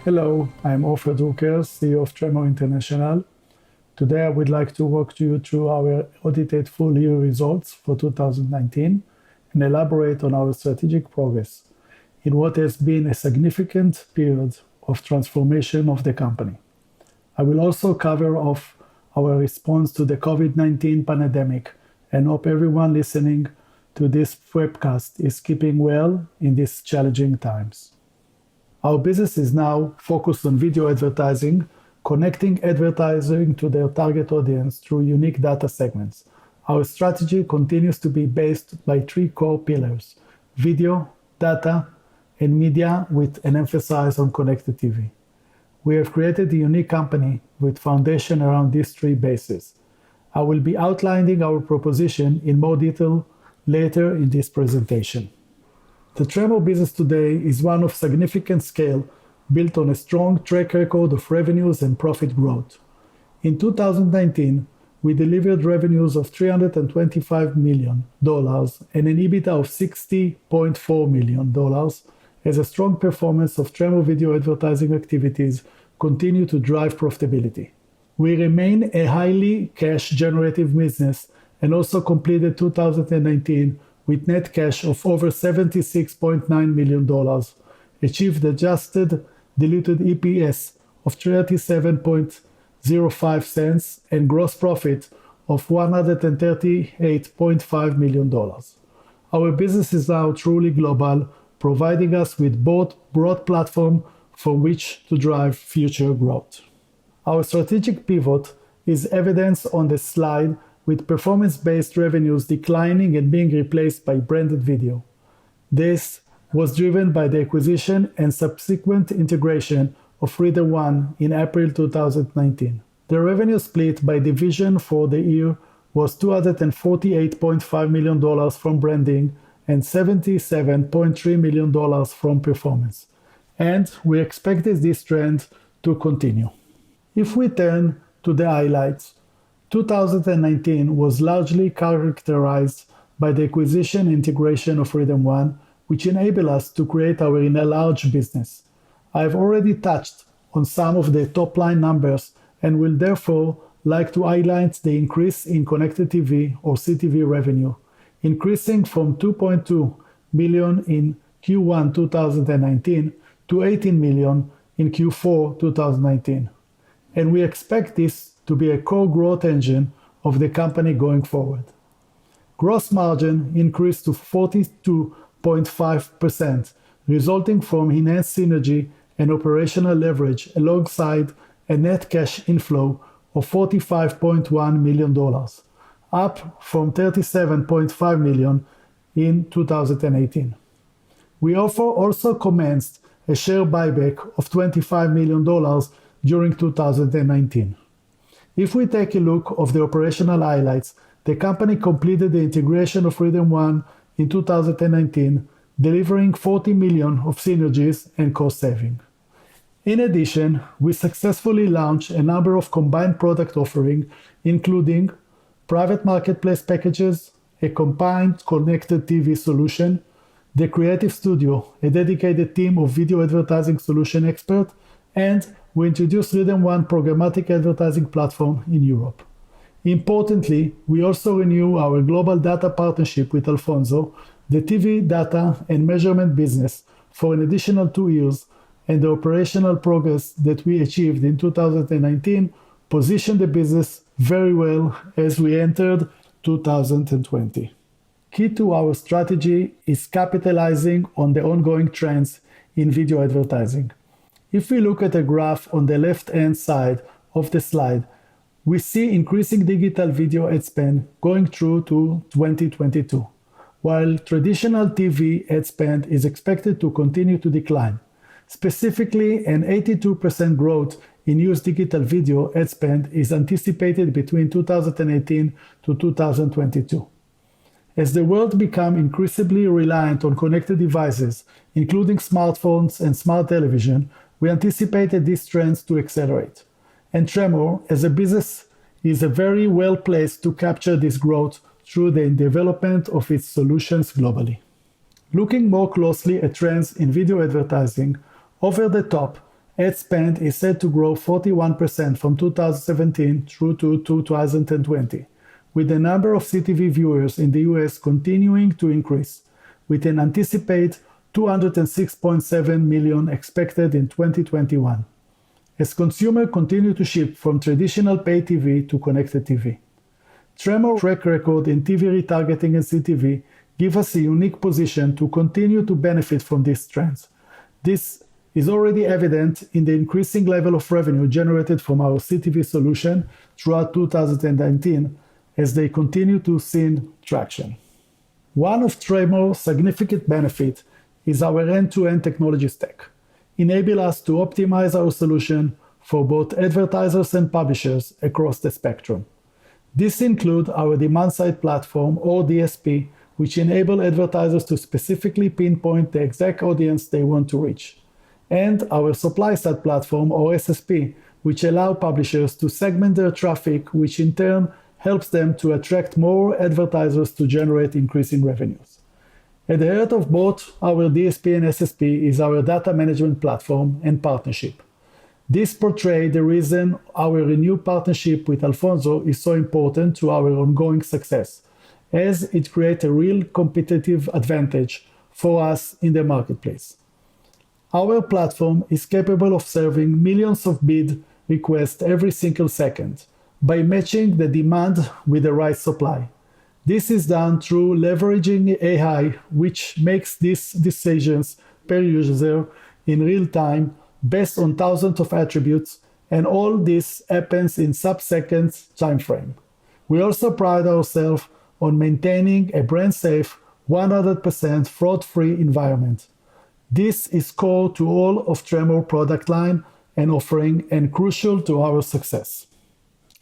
Hello, I'm Ofer Druker, CEO of Tremor International. Today I would like to walk you through our audited full year results for 2019 and elaborate on our strategic progress in what has been a significant period of transformation of the company. I will also cover off our response to the COVID-19 pandemic and hope everyone listening to this webcast is keeping well in these challenging times. Our business is now focused on video advertising, connecting advertising to their target audience through unique data segments. Our strategy continues to be based by three core pillars: video, data, and media, with an emphasis on connected TV. We have created a unique company with foundation around these three bases. I will be outlining our proposition in more detail later in this presentation. The Tremor business today is one of significant scale, built on a strong track record of revenues and profit growth. In 2019, we delivered revenues of $325 million and an EBITDA of $60.4 million, as a strong performance of Tremor video advertising activities continue to drive profitability. We remain a highly cash-generative business and also completed 2019 with net cash of over $76.9 million, achieved adjusted diluted EPS of 37.05 cents and gross profit of $138.5 million. Our business is now truly global, providing us with both broad platform from which to drive future growth. Our strategic pivot is evidenced on the slide, with performance-based revenues declining and being replaced by branded video. This was driven by the acquisition and subsequent integration of RhythmOne in April 2019. The revenue split by division for the year was $248.5 million from branding and $77.3 million from performance. And we expected this trend to continue. If we turn to the highlights, 2019 was largely characterized by the acquisition and integration of RhythmOne, which enabled us to create our enlarged business. I have already touched on some of the top-line numbers and will therefore like to highlight the increase in connected TV or CTV revenue, increasing from $2.2 million in Q1 2019 to $18 million in Q4 2019. And we expect this to be a core growth engine of the company going forward. Gross margin increased to 42.5%, resulting from enhanced synergy and operational leverage alongside a net cash inflow of $45.1 million, up from $37.5 million in 2018. We also commenced a share buyback of $25 million during 2019. If we take a look of the operational highlights, the company completed the integration of RhythmOne in 2019, delivering $40 million of synergies and cost saving. In addition, we successfully launched a number of combined product offerings, including private marketplace packages, a combined connected TV solution, the Creative Studio, a dedicated team of video advertising solution experts, and we introduced RhythmOne programmatic advertising platform in Europe. Importantly, we also renew our global data partnership with Alfonso, the TV data and measurement business, for an additional 2 years, and the operational progress that we achieved in 2019 positioned the business very well as we entered 2020. Key to our strategy is capitalizing on the ongoing trends in video advertising. If we look at a graph on the left-hand side of the slide, we see increasing digital video ad spend going through to 2022, while traditional TV ad spend is expected to continue to decline. Specifically, an 82% growth in used digital video ad spend is anticipated between 2018 to 2022. As the world becomes increasingly reliant on connected devices, including smartphones and smart television, we anticipated these trends to accelerate. And Tremor, as a business, is very well placed to capture this growth through the development of its solutions globally. Looking more closely at trends in video advertising, over-the-top ad spend is set to grow 41% from 2017 through to 2020, with the number of CTV viewers in the US continuing to increase, with an anticipated 206.7 million expected in 2021, as consumers continue to shift from traditional pay TV to connected TV. Tremor track record in TV retargeting and CTV give us a unique position to continue to benefit from these trends. This is already evident in the increasing level of revenue generated from our CTV solution throughout 2019 as they continue to see traction. One of Tremor's significant benefits is our end-to-end technology stack, enable us to optimize our solution for both advertisers and publishers across the spectrum. This includes our demand-side platform, or DSP, which enable advertisers to specifically pinpoint the exact audience they want to reach, and our supply-side platform, or SSP, which allow publishers to segment their traffic, which in turn helps them to attract more advertisers to generate increasing revenues. At the heart of both our DSP and SSP is our data management platform and partnership. This portrays the reason our renewed partnership with Alfonso is so important to our ongoing success, as it creates a real competitive advantage for us in the marketplace. Our platform is capable of serving millions of bid requests every single second by matching the demand with the right supply. This is done through leveraging AI, which makes these decisions per user in real time based on thousands of attributes, and all this happens in sub-seconds time frame. We also pride ourselves on maintaining a brand-safe, 100% fraud-free environment. This is core to all of Tremor product line and offering and crucial to our success.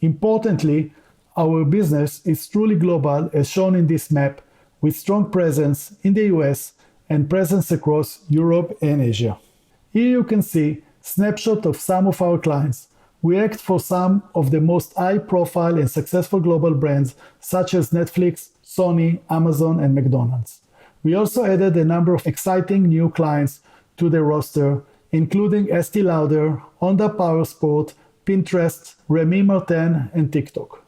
Importantly, our business is truly global as shown in this map, with strong presence in the US and presence across Europe and Asia. Here you can see snapshot of some of our clients. We act for some of the most high-profile and successful global brands such as Netflix, Sony, Amazon, and McDonald's. We also added a number of exciting new clients to the roster, including Estée Lauder, Honda Powersport, Pinterest, Remy Martin, and TikTok.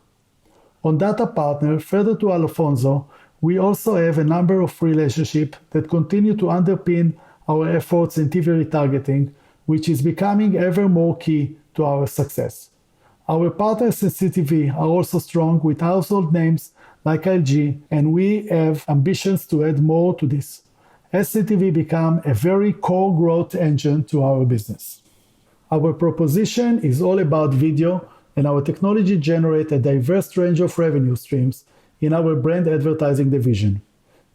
On data partner, further to Alfonso, we also have a number of relationships that continue to underpin our efforts in TV retargeting, which is becoming ever more key to our success. Our partners in CTV are also strong with household names like LG, and we have ambitions to add more to this, as CTV become a very core growth engine to our business. Our proposition is all about video, and our technology generates a diverse range of revenue streams in our brand advertising division.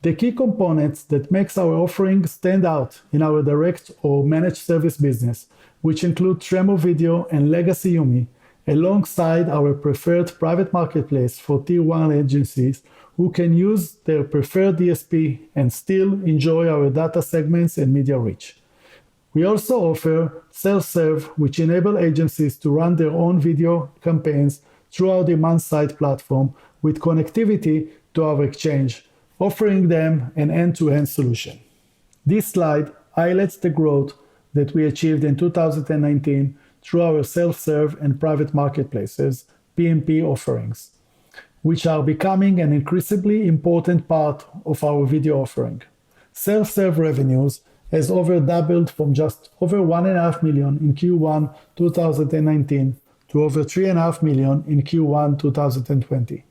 The key components that makes our offering stand out in our direct or managed service business, which include Tremor Video and Legacy Yumi, alongside our preferred private marketplace for Tier 1 agencies who can use their preferred DSP and still enjoy our data segments and media reach. We also offer self-serve, which enable agencies to run their own video campaigns through our demand-side platform with connectivity to our exchange, offering them an end-to-end solution. This slide highlights the growth that we achieved in 2019 through our self-serve and private marketplaces, PMP offerings, which are becoming an increasingly important part of our video offering. Self-serve revenues has over doubled from just over $1.5 million in Q1 2019 to over $3.5 million in Q1 2020.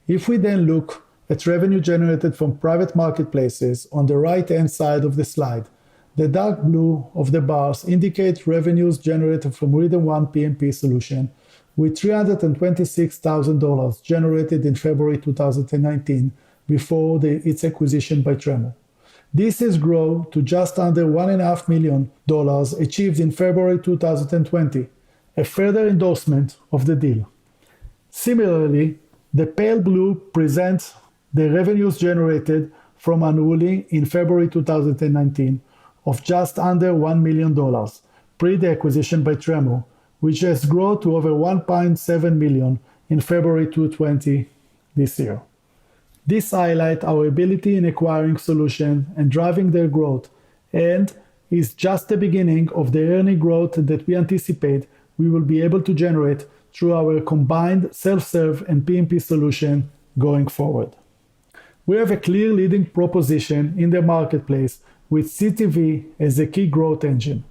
If we then look at revenue generated from private marketplaces on the right-hand side of the slide, the dark blue of the bars indicate revenues generated from Rhythm One PMP solution, with $326,000 generated in February 2019 before its acquisition by Tremor. This has grown to just under $1.5 million achieved in February 2020, a further endorsement of the deal. Similarly, the pale blue presents the revenues generated from Unruly in February 2019 of just under $1 million, pre the acquisition by Tremor, which has grown to over $1.7 million in February 2020 this year. This highlights our ability in acquiring solutions and driving their growth, and is just the beginning of the earning growth that we anticipate we will be able to generate through our combined self-serve and PMP solution going forward. We have a clear leading proposition in the marketplace with CTV as a key growth engine.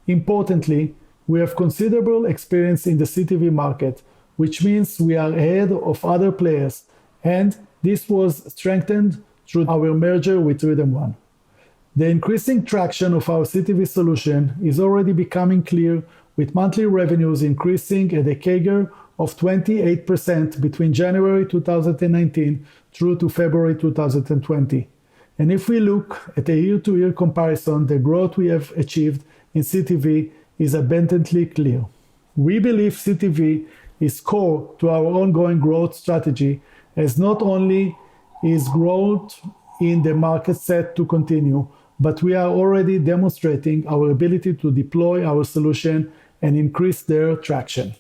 Importantly, we have considerable experience in the CTV market, which means we are ahead of other players, and this was strengthened through our merger with Rhythm One. The increasing traction of our CTV solution is already becoming clear, with monthly revenues increasing at a CAGR of 28% between January 2019 through to February 2020. And if we look at a year-to-year comparison, the growth we have achieved in CTV is abundantly clear. We believe CTV is core to our ongoing growth strategy, as not only is growth in the market set to continue, but we are already demonstrating our ability to deploy our solution and increase their traction.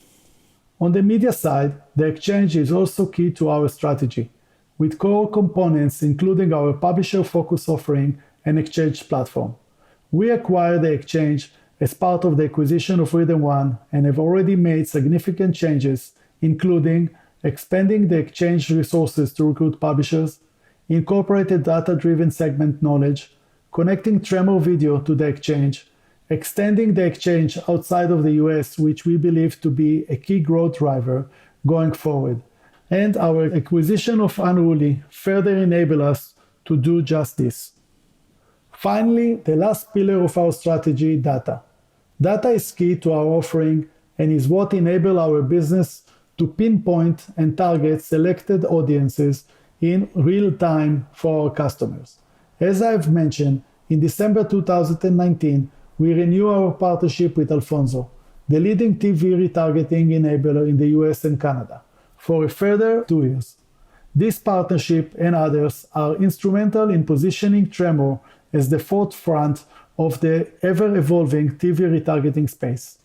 On the media side, the exchange is also key to our strategy, with core components including our publisher-focused offering and exchange platform. We acquired the exchange as part of the acquisition of Rhythm One and have already made significant changes, including expanding the exchange resources to recruit publishers, incorporated data-driven segment knowledge, connecting Tremor video to the exchange, extending the exchange outside of the US, which we believe to be a key growth driver going forward, and our acquisition of Unruly further enable us to do just this. Finally, the last pillar of our strategy, data. Data is key to our offering and is what enables our business to pinpoint and target selected audiences in real time for our customers. As I've mentioned, in December 2019, we renew our partnership with Alfonso, the leading TV retargeting enabler in the US and Canada, for a further 2 years. This partnership and others are instrumental in positioning Tremor as the forefront of the ever-evolving TV retargeting space.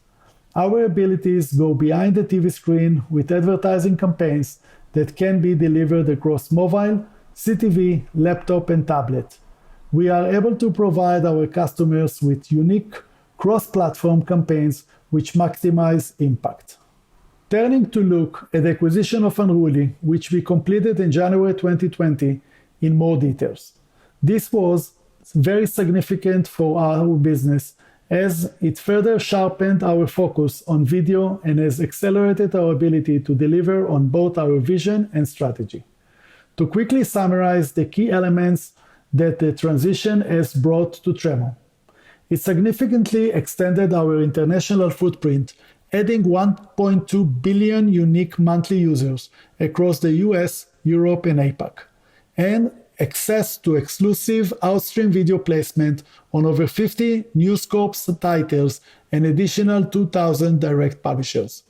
Our abilities go behind the TV screen with advertising campaigns that can be delivered across mobile, CTV, laptop, and tablet. We are able to provide our customers with unique cross-platform campaigns which maximize impact. Turning to look at the acquisition of Unruly, which we completed in January 2020, in more details. This was very significant for our business as it further sharpened our focus on video and has accelerated our ability to deliver on both our vision and strategy. To quickly summarize the key elements that the transition has brought to Tremor. It significantly extended our international footprint, adding 1.2 billion unique monthly users across the US, Europe, and APAC, and access to exclusive outstream video placement on over 50 Newscorp's titles and additional 2,000 direct publishers.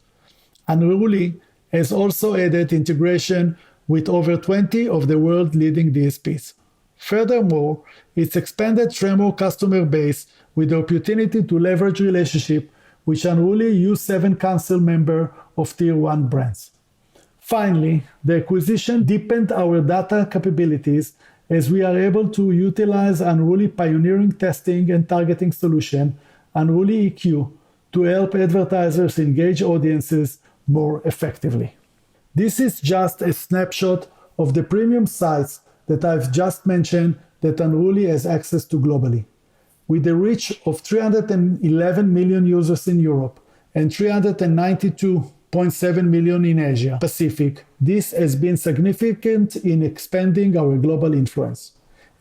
Unruly has also added integration with over 20 of the world's leading DSPs. Furthermore, it's expanded Tremor customer base with the opportunity to leverage relationship with Unruly U7 Council member of Tier 1 brands. Finally, the acquisition deepened our data capabilities as we are able to utilize Unruly pioneering testing and targeting solution, Unruly EQ, to help advertisers engage audiences more effectively. This is just a snapshot of the premium sites that I've just mentioned that Unruly has access to globally. With a reach of 311 million users in Europe and 392.7 million in Asia Pacific, this has been significant in expanding our global influence.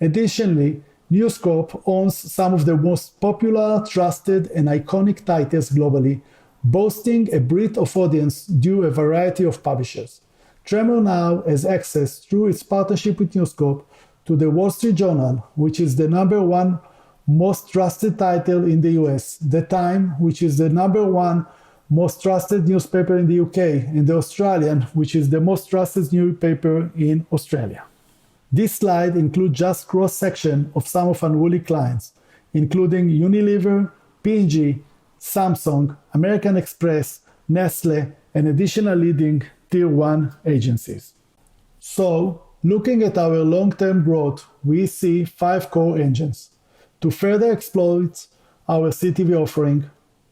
Additionally, Newscorp owns some of the most popular, trusted, and iconic titles globally, boasting a breadth of audience due a variety of publishers. Tremor now has access through its partnership with Newscorp to the Wall Street Journal, which is the #1 most trusted title in the US, The Time, which is the #1 most trusted newspaper in the UK, and The Australian, which is the most trusted newspaper in Australia. This slide includes just cross-section of some of Unruly clients, including Unilever, P&G, Samsung, American Express, Nestle, and additional leading Tier 1 agencies. So, looking at our long-term growth, we see 5 core engines. To further exploit our CTV offering,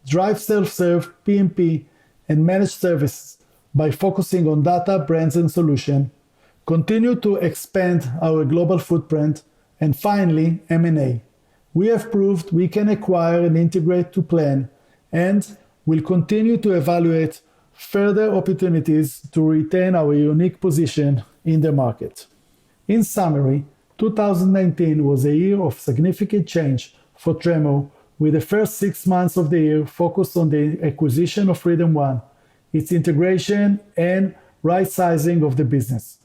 drive self-serve, PMP, and managed services by focusing on data, brands, and solution, continue to expand our global footprint, and finally, M&A. We have proved we can acquire and integrate to plan, and will continue to evaluate further opportunities to retain our unique position in the market. In summary, 2019 was a year of significant change for Tremor, with the first 6 months of the year focused on the acquisition of Freedom One, its integration, and right-sizing of the business.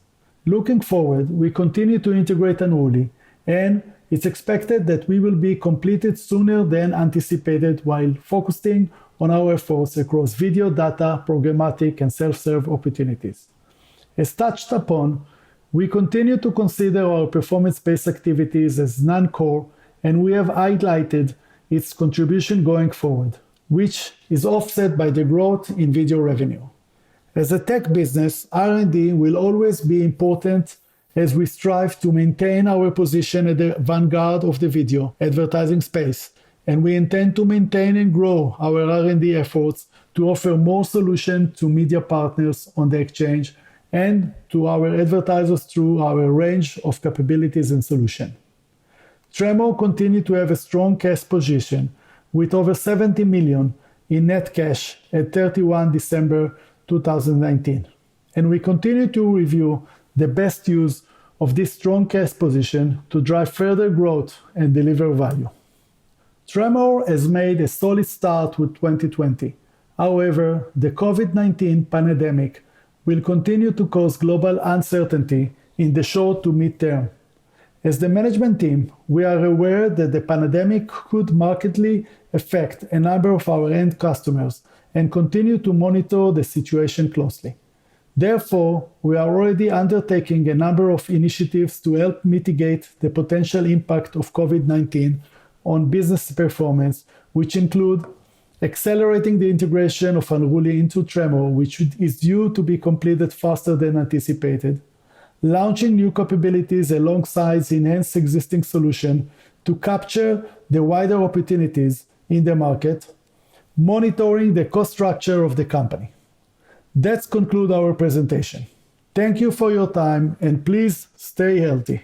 Looking forward, we continue to integrate Unruly, and it's expected that we will be completed sooner than anticipated while focusing on our efforts across video, data, programmatic, and self-serve opportunities. As touched upon, we continue to consider our performance-based activities as non-core, and we have highlighted its contribution going forward, which is offset by the growth in video revenue. As a tech business, R&D will always be important as we strive to maintain our position at the vanguard of the video advertising space, and we intend to maintain and grow our R&D efforts to offer more solutions to media partners on the exchange and to our advertisers through our range of capabilities and solutions. Tremor continued to have a strong cash position with over $70 million in net cash at 31 December 2019, and we continue to review the best use of this strong cash position to drive further growth and deliver value. Tremor has made a solid start with 2020. However, the COVID-19 pandemic will continue to cause global uncertainty in the short to mid-term. As the management team, we are aware that the pandemic could markedly affect a number of our end customers and continue to monitor the situation closely. Therefore, we are already undertaking a number of initiatives to help mitigate the potential impact of COVID-19 on business performance, which include accelerating the integration of Unruly into Tremor, which is due to be completed faster than anticipated, launching new capabilities alongside enhanced existing solution to capture the wider opportunities in the market, monitoring the cost structure of the company. That concludes our presentation. Thank you for your time, and please stay healthy.